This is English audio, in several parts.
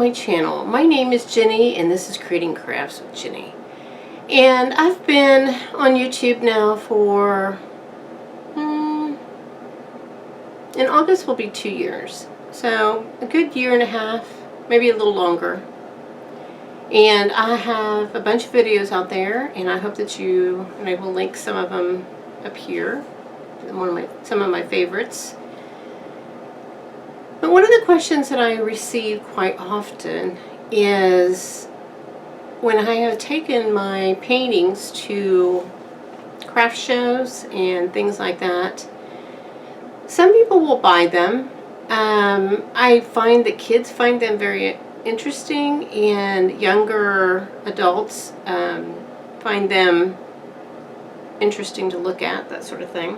my channel. My name is Jenny and this is Creating Crafts with Jenny. And I've been on YouTube now for, in August will be 2 years. So a good year and a half, maybe a little longer. And I have a bunch of videos out there, and I hope that and I will link some of them up here, some of my favorites. But one of the questions that I receive quite often is when I have taken my paintings to craft shows and things like that, some people will buy them. I find that kids find them very interesting, and younger adults find them interesting to look at, that sort of thing.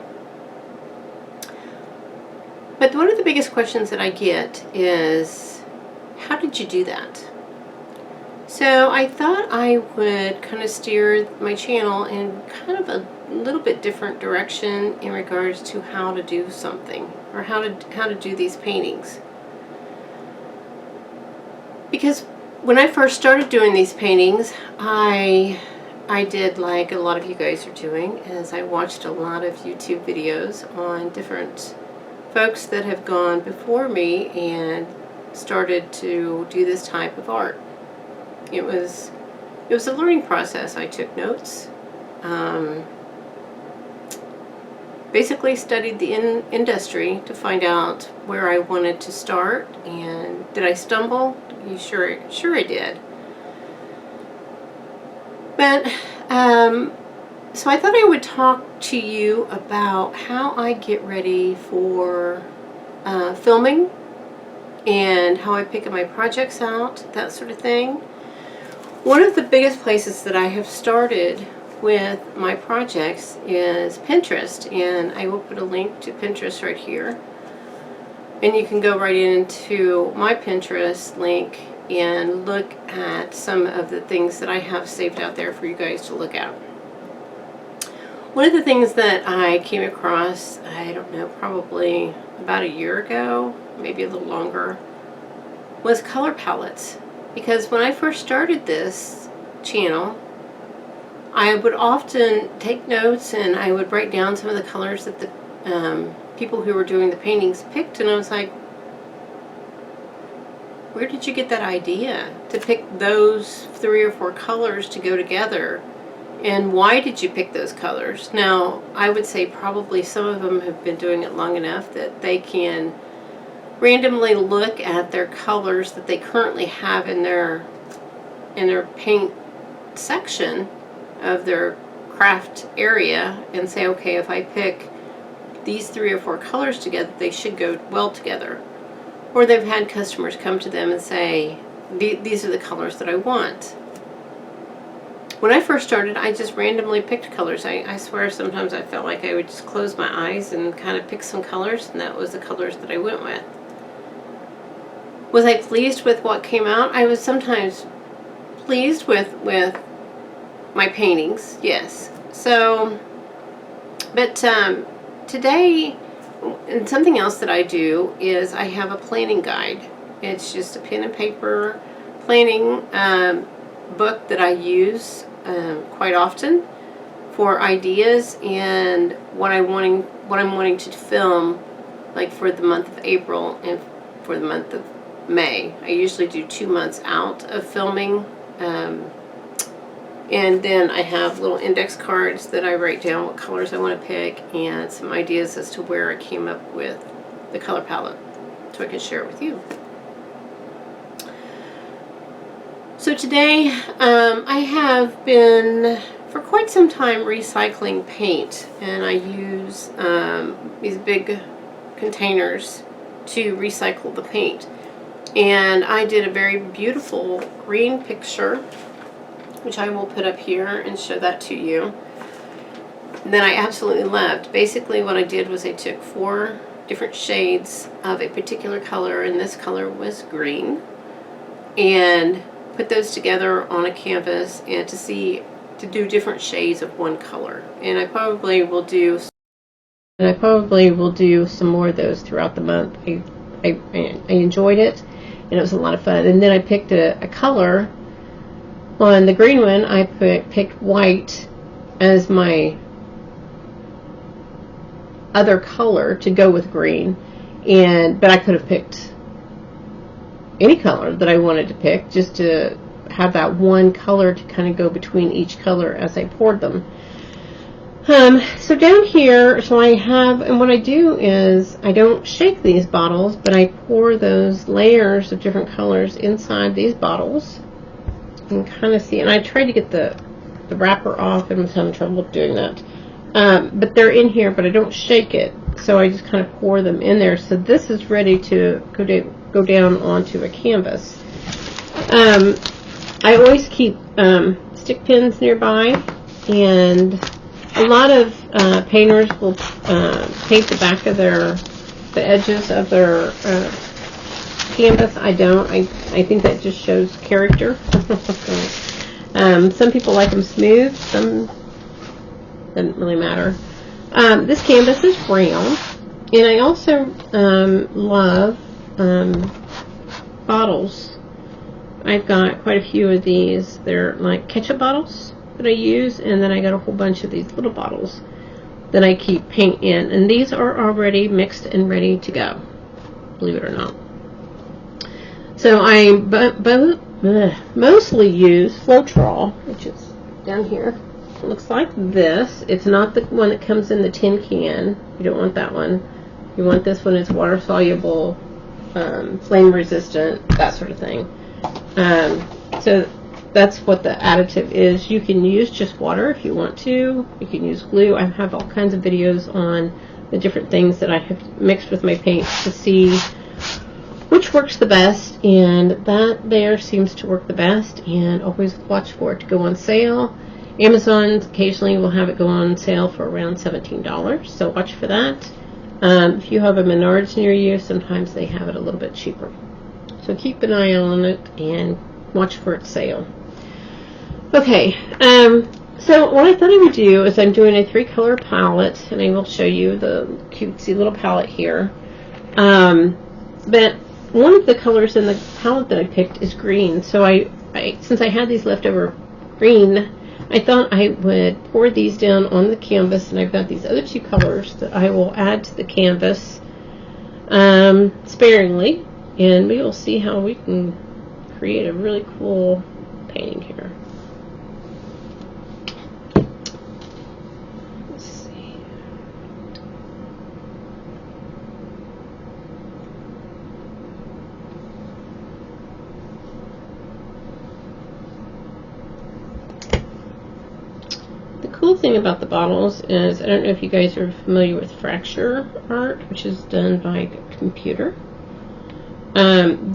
But one of the biggest questions that I get is, how did you do that? So I thought I would kind of steer my channel in kind of a little bit different direction in regards to how to do something, or how to do these paintings. Because when I first started doing these paintings, I did like a lot of you guys are doing, is I watched a lot of YouTube videos on different folks that have gone before me and started to do this type of art. It was a learning process. I took notes, basically studied the industry to find out where I wanted to start. And did I stumble? Sure I did. But so I thought I would talk to you about how I get ready for filming and how I pick my projects out, that sort of thing. One of the biggest places that I have started with my projects is Pinterest, and I will put a link to Pinterest right here. And you can go right into my Pinterest link and look at some of the things that I have saved out there for you guys to look at. One of the things that I came across, I don't know, probably about a year ago, maybe a little longer, was color palettes. Because when I first started this channel, I would often take notes and I would write down some of the colors that the people who were doing the paintings picked, and I was like, where did you get that idea to pick those 3 or 4 colors to go together? And why did you pick those colors? Now, I would say probably some of them have been doing it long enough that they can randomly look at their colors that they currently have in their paint section of their craft area and say, okay, if I pick these 3 or 4 colors together, they should go well together. Or they've had customers come to them and say, these are the colors that I want. When I first started, I just randomly picked colors. I swear sometimes I felt like I would just close my eyes and kind of pick some colors, and that was the colors that I went with. Was I pleased with what came out? I was sometimes pleased with my paintings, yes. So, but today, and something else that I do is I have a planning guide. It's just a pen and paper planning book that I use quite often for ideas and what I'm wanting to film, like for the month of April and for the month of May. I usually do 2 months out of filming, and then I have little index cards that I write down what colors I want to pick and some ideas as to where I came up with the color palette so I can share it with you. So today I have been for quite some time recycling paint, and I use these big containers to recycle the paint. And I did a very beautiful green picture, which I will put up here and show that to you, that I absolutely loved. Basically what I did was I took 4 different shades of a particular color, and this color was green, and put those together on a canvas and to do different shades of one color. And I probably will do some more of those throughout the month. I enjoyed it, and it was a lot of fun. And then I picked a color. On the green one, I picked white as my other color to go with green, but I could have picked any color that I wanted to pick, just to have that one color to kind of go between each color as I poured them. So down here, so I have, and what I do is I don't shake these bottles, but I pour those layers of different colors inside these bottles. You can kind of see, and I tried to get the wrapper off and was having trouble doing that. But they're in here, but I don't shake it, so I just kind of pour them in there. So this is ready to go down onto a canvas. I always keep stick pins nearby, and a lot of painters will paint the back of the edges of their canvas. I don't. I think that just shows character. Some people like them smooth. Some doesn't really matter. This canvas is brown, and I also love bottles. I've got quite a few of these. They're like ketchup bottles that I use, and then I got a whole bunch of these little bottles that I keep paint in, and these are already mixed and ready to go, believe it or not. So I mostly use Floetrol, which is down here. It looks like this. It's not the one that comes in the tin can. You don't want that one. You want this one. It's water soluble, flame resistant, that sort of thing. So that's what the additive is. You can use just water if you want to. You can use glue. I have all kinds of videos on the different things that I have mixed with my paint to see which works the best, and that there seems to work the best, and always watch for it to go on sale. Amazon occasionally will have it go on sale for around $17, so watch for that. If you have a Menards near you, sometimes they have it a little bit cheaper. So keep an eye on it and watch for its sale. Okay, so what I thought I would do is I'm doing a 3-color palette, and I will show you the cutesy little palette here. But one of the colors in the palette that I picked is green, so I since I had these leftover green, I thought I would pour these down on the canvas, and I've got these other 2 colors that I will add to the canvas sparingly, and we will see how we can create a really cool painting here. Let's see. The cool thing about the bottles is, I don't know if you guys are familiar with fracture art, which is done by a computer.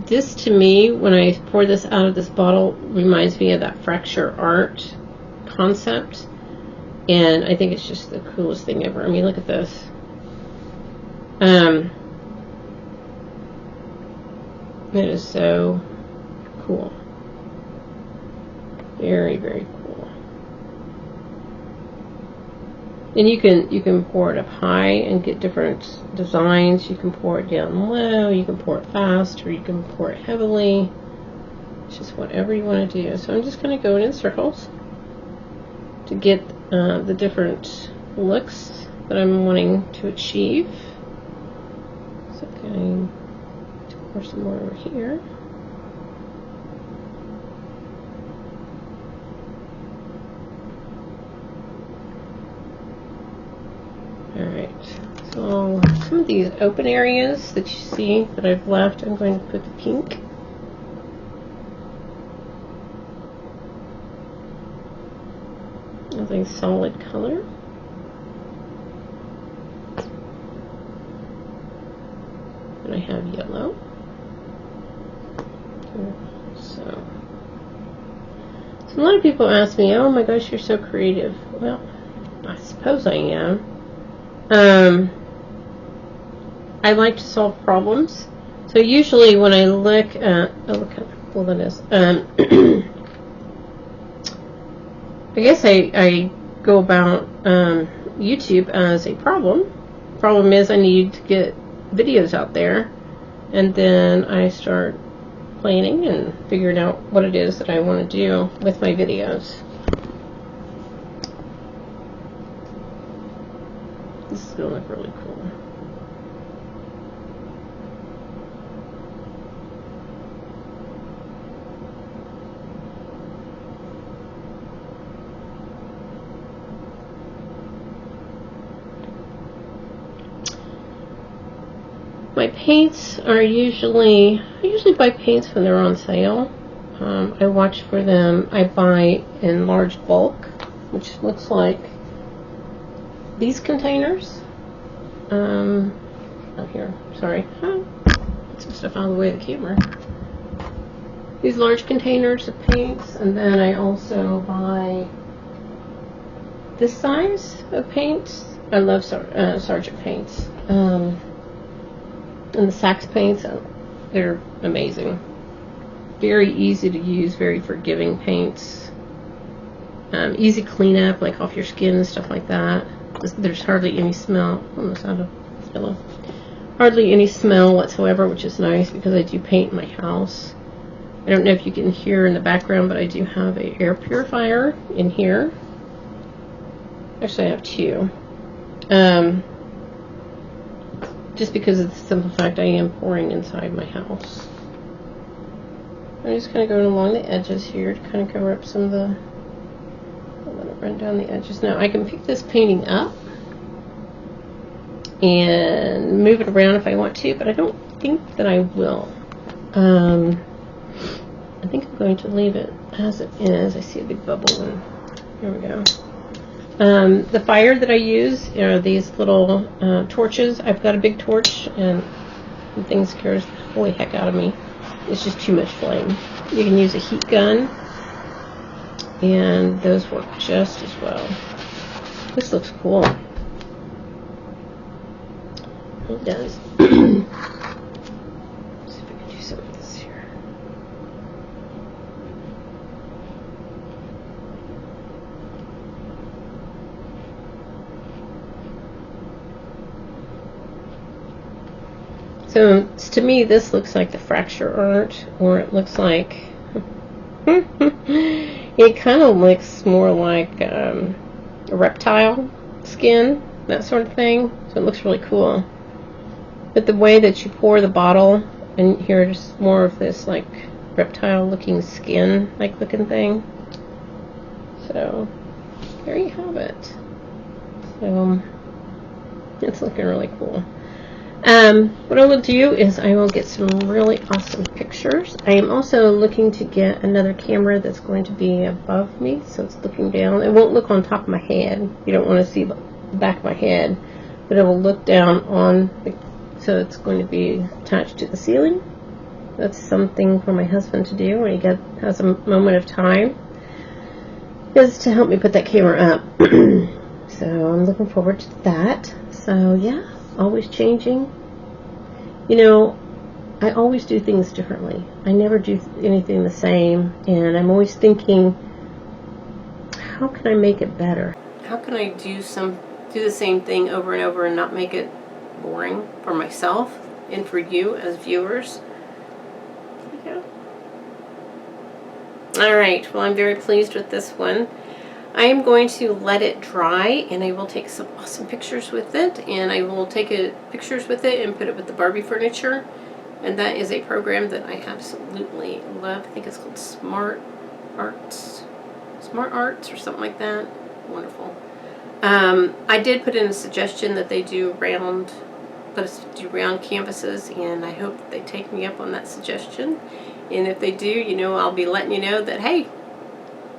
This to me, when I pour this out of this bottle, reminds me of that fracture art concept, and I think it's just the coolest thing ever. I mean, look at this. It is so cool. Very, very cool. And you can pour it up high and get different designs. You can pour it down low, you can pour it fast, or you can pour it heavily. It's just whatever you want to do. So I'm just going to go in circles to get the different looks that I'm wanting to achieve. So I'm going to pour some more over here. Alright, so some of these open areas that you see that I've left, I'm going to put the pink. As a solid color. And I have yellow. So a lot of people ask me, oh my gosh, you're so creative. Well, I suppose I am. I like to solve problems. So usually when I look at, oh look how cool that is. I guess I go about YouTube as a problem. Problem is I need to get videos out there, and then I start planning and figuring out what it is that I want to do with my videos. This is going to look really cool. My paints are I usually buy paints when they're on sale. I watch for them. I buy in large bulk, which looks like these containers. Oh, here, sorry. Get some stuff out of the way of the camera. These large containers of paints, and then I also buy this size of paints. I love Sargent paints. And the Sax paints, they're amazing. Very easy to use, very forgiving paints. Easy cleanup, like off your skin and stuff like that. There's hardly any smell. Almost out of yellow. Hardly any smell whatsoever, which is nice because I do paint my house. I don't know if you can hear in the background, but I do have an air purifier in here. Actually, I have two. Just because of the simple fact I am pouring inside my house. I'm just kind of going along the edges here to kind of cover up some of the, I'll let it run down the edges. Now I can pick this painting up and move it around if I want to, but I don't think that I will. I think I'm going to leave it as it is. I see a big bubble and here we go. The fire that I use are these little torches. I've got a big torch and the thing scares the holy heck out of me. It's just too much flame. You can use a heat gun and those work just as well. This looks cool. It does. Let's see if I can do some of this here. So to me, this looks like the fracture art, or it looks like it kind of looks more like a reptile skin, that sort of thing. So it looks really cool. But the way that you pour the bottle, and here's more of this like reptile-looking skin, like looking thing. So there you have it. So it's looking really cool. What I will do is I will get some really awesome pictures. I am also looking to get another camera that's going to be above me, so it's looking down. It won't look on top of my head. You don't want to see the back of my head, but it will look down on the, so it's going to be attached to the ceiling. That's something for my husband to do when he has a moment of time, is to help me put that camera up. So I'm looking forward to that. So yeah. Always changing. You know, I always do things differently. I never do anything the same, and I'm always thinking, how can I make it better? How can I do the same thing over and over and not make it boring for myself and for you as viewers? Yeah. All right. Well, I'm very pleased with this one. I am going to let it dry, and I will take some awesome pictures with it, and I will take pictures with it and put it with the Barbie furniture, and that is a program that I absolutely love. I think it's called Smart Arts or something like that. Wonderful. I did put in a suggestion that they do round canvases, and I hope that they take me up on that suggestion, and if they do, you know, I'll be letting you know that, hey,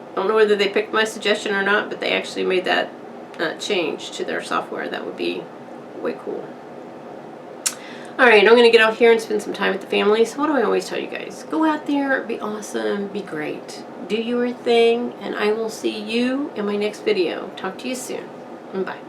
I don't know whether they picked my suggestion or not, but they actually made that change to their software. That would be way cool. Alright, I'm going to get out here and spend some time with the family. So what do I always tell you guys? Go out there, be awesome, be great. Do your thing, and I will see you in my next video. Talk to you soon. Bye.